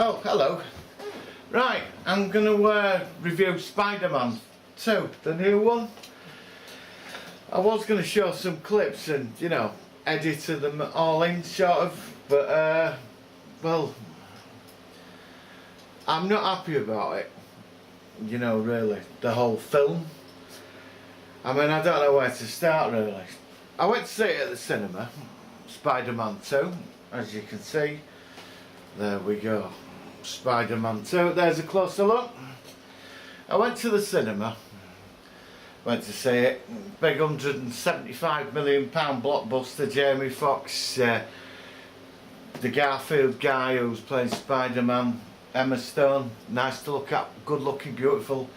Oh, hello. Right, I'm going to review Spiderman 2, the new one. I was going to show some clips and, you know, edit them all in, sort of, but, well, I'm not happy about it, you know, really, the whole film. I mean, I don't know where to start, really. I went to see it at the cinema, Spiderman 2, as you can see. There we go, Spiderman 2, there's a closer look. I went to the cinema, went to see it, big £175 million blockbuster, Jamie Foxx, the Garfield guy who's playing Spider-Man, Emma Stone, nice to look at, good looking, beautiful.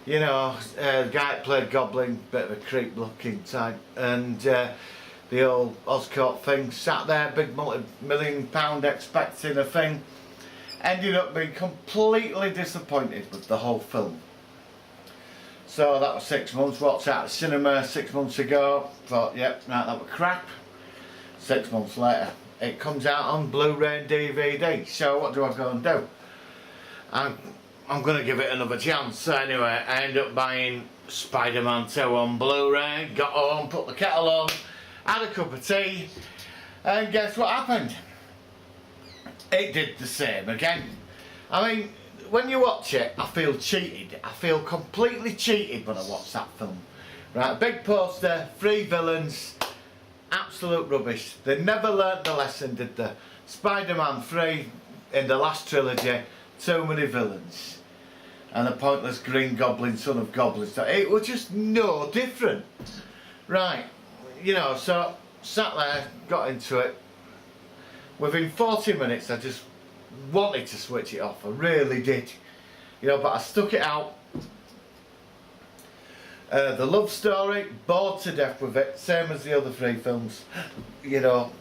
You know, the guy that played Goblin, bit of a creep looking type, and the old Oscorp thing, sat there, big multi-million pound expecting a thing, ended up being completely disappointed with the whole film. So that was 6 months, watched out of the cinema 6 months ago, thought yep, right, that was crap. 6 months later, it comes out on Blu-ray and DVD, so what do I go and do? I'm going to give it another chance. So anyway, I ended up buying Spider-Man 2 on Blu-ray, got home, put the kettle on, had a cup of tea, and guess what happened? It did the same again. I mean, when you watch it, I feel cheated. I feel completely cheated when I watch that film. Right, big poster, 3 villains, absolute rubbish. They never learnt the lesson, did they? Spider-Man 3, in the last trilogy, too many villains. And a pointless green goblin, son of goblins. It was just no different. Right, you know, so sat there, got into it. Within 40 minutes I just wanted to switch it off, I really did. You know, but I stuck it out. The love story, bored to death with it, same as the other 3 films. You know,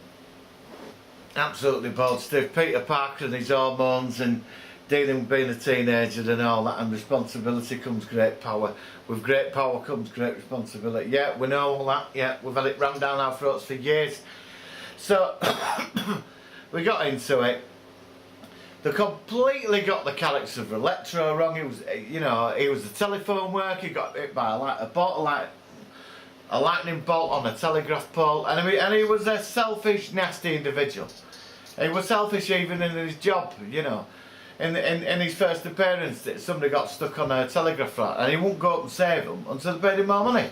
absolutely bored stiff. Peter Parker and his hormones and dealing with being a teenager and all that, and responsibility comes great power. With great power comes great responsibility. Yeah, we know all that, yeah, we've had it rammed down our throats for years. So, we got into it. They completely got the character of Electro wrong. He was, you know, he was a telephone worker, he got hit by a lightning bolt on a telegraph pole, and he was a selfish, nasty individual. He was selfish even in his job, you know. In his first appearance, somebody got stuck on a telegraph line and he won't go up and save them until they paid him more money.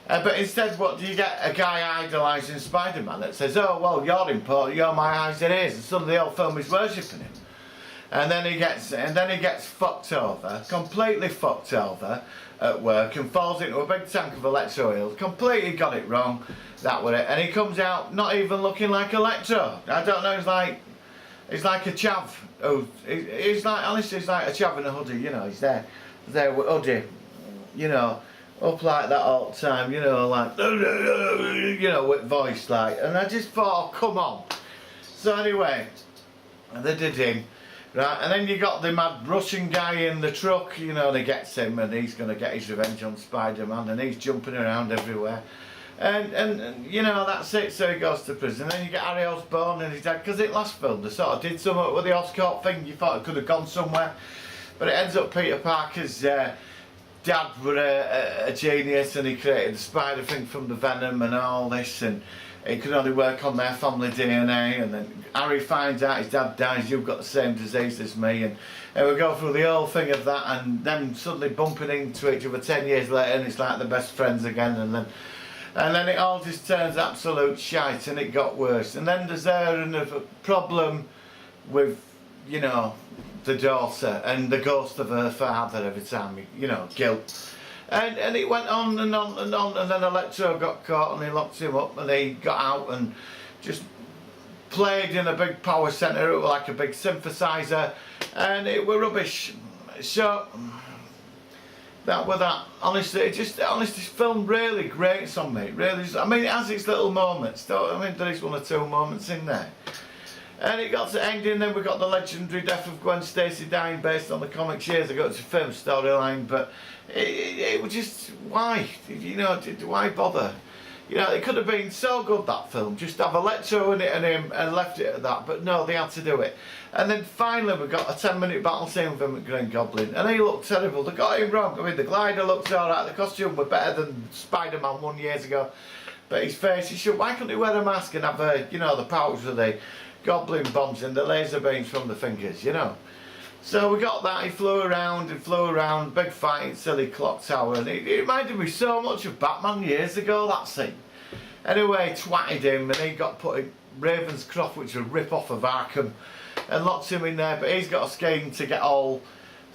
But instead, what do you get? A guy idolising Spider-Man that says, oh well, you're important, you're my eyes and ears, and suddenly the whole film is worshipping him. And then he gets fucked over, completely fucked over at work, and falls into a big tank of Electro Hills, completely got it wrong, that was it, and he comes out not even looking like Electro. I don't know, he's like a chav. Oh, he's like, honestly, he's like a chav in a hoodie, you know, he's there with hoodie, you know, up like that all the time, you know, like, you know, with voice like, and I just thought, oh, come on. So anyway, they did him, right, and then you got the mad Russian guy in the truck, you know, they gets him and he's going to get his revenge on Spider-Man, and he's jumping around everywhere. And you know, that's it, so he goes to prison. Then you get Harry Osborn and his dad, because it last film they sort of did something with the Oscorp thing, you thought it could have gone somewhere, but it ends up Peter Parker's dad was a genius, and he created the spider thing from the venom and all this, and it could only work on their family DNA, and then Harry finds out his dad dies, you've got the same disease as me, and we go through the whole thing of that, and then suddenly bumping into each other 10 years later, and it's like the best friends again, and then it all just turns absolute shite, and it got worse. And then there's a problem with, you know, the daughter and the ghost of her father every time, you know, guilt. And it went on and on and on, and then Electro got caught and he locked him up, and he got out and just played in a big power centre, it was like a big synthesizer, and it was rubbish. So that was that. Honestly, this film really grates on me. Really, I mean, it has its little moments. I mean, there is 1 or 2 moments in there. And it got to ending, then we got the legendary death of Gwen Stacy dying based on the comics years ago. It's a film storyline, but it was just, why? You know, why bother? You know, it could have been so good, that film, just have Electro in it and him and left it at that, but no, they had to do it. And then finally we got a 10-minute battle scene with him at Green Goblin, and he looked terrible. They got him wrong. I mean, the glider looked alright, the costume were better than Spiderman 1 years ago, but his face, he should, why couldn't he wear a mask and have, you know, the pouch with the goblin bombs and the laser beams from the fingers, you know? So we got that, he flew around, big fight, silly clock tower, and it reminded me so much of Batman years ago, that scene. Anyway, twatted him, and he got put in Ravenscroft, which is a rip-off of Arkham, and locked him in there, but he's got a scheme to get all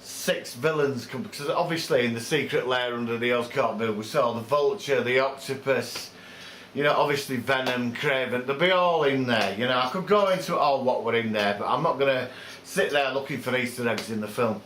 6 villains, because obviously in the secret lair under the Oscorp bill we saw the Vulture, the Octopus, you know, obviously Venom, Craven, they'll be all in there, you know. I could go into it all what were in there, but I'm not going to sit there looking for Easter eggs in the film.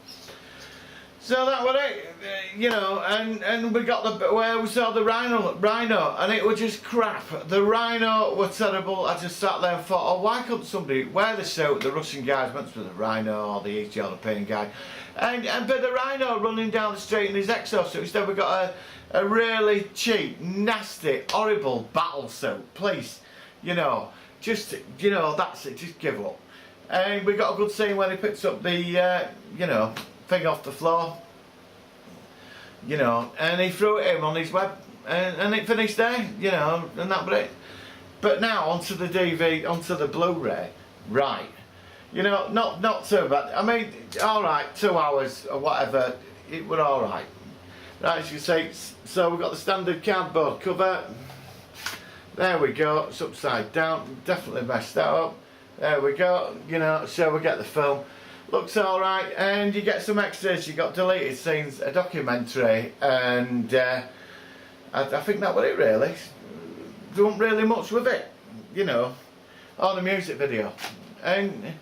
So that was it, you know, and we got the, where we saw the Rhino, and it was just crap. The Rhino were terrible. I just sat there and thought, oh, why couldn't somebody wear the suit? The Russian guy's meant to be the Rhino, or the East European guy, and but the Rhino running down the street in his exosuit. Instead we got a really cheap, nasty, horrible battle suit. Please, you know, just, you know, that's it, just give up. And we got a good scene when he picks up the, you know, thing off the floor, you know, and he threw it in on his web, and it finished there, you know, and that was it. But now onto the DV, onto the Blu-ray, right? You know, not too bad. I mean, all right, 2 hours or whatever, it was all right. Right, as you see, so we've got the standard cardboard cover. There we go. It's upside down. Definitely messed that up. There we go. You know, so we get the film. Looks alright, and you get some extras. You got deleted scenes, a documentary, and I think that was it really. There wasn't really much with it, you know, on the music video, and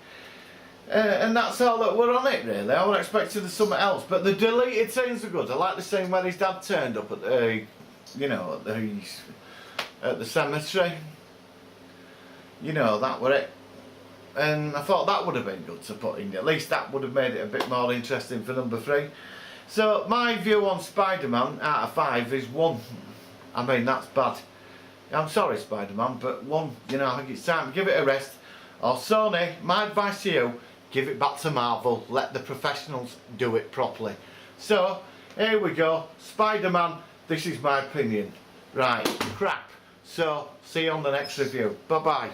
that's all that were on it really. I was expecting something else, but the deleted scenes are good. I like the scene where his dad turned up at the, you know, at the cemetery. You know, that was it. And I thought that would have been good to put in. At least that would have made it a bit more interesting for number 3. So my view on Spider-Man out of 5 is 1. I mean, that's bad. I'm sorry, Spider-Man, but 1. You know, I think it's time to give it a rest. Or Sony, my advice to you, give it back to Marvel. Let the professionals do it properly. So here we go. Spider-Man, this is my opinion. Right, crap. So see you on the next review. Bye bye.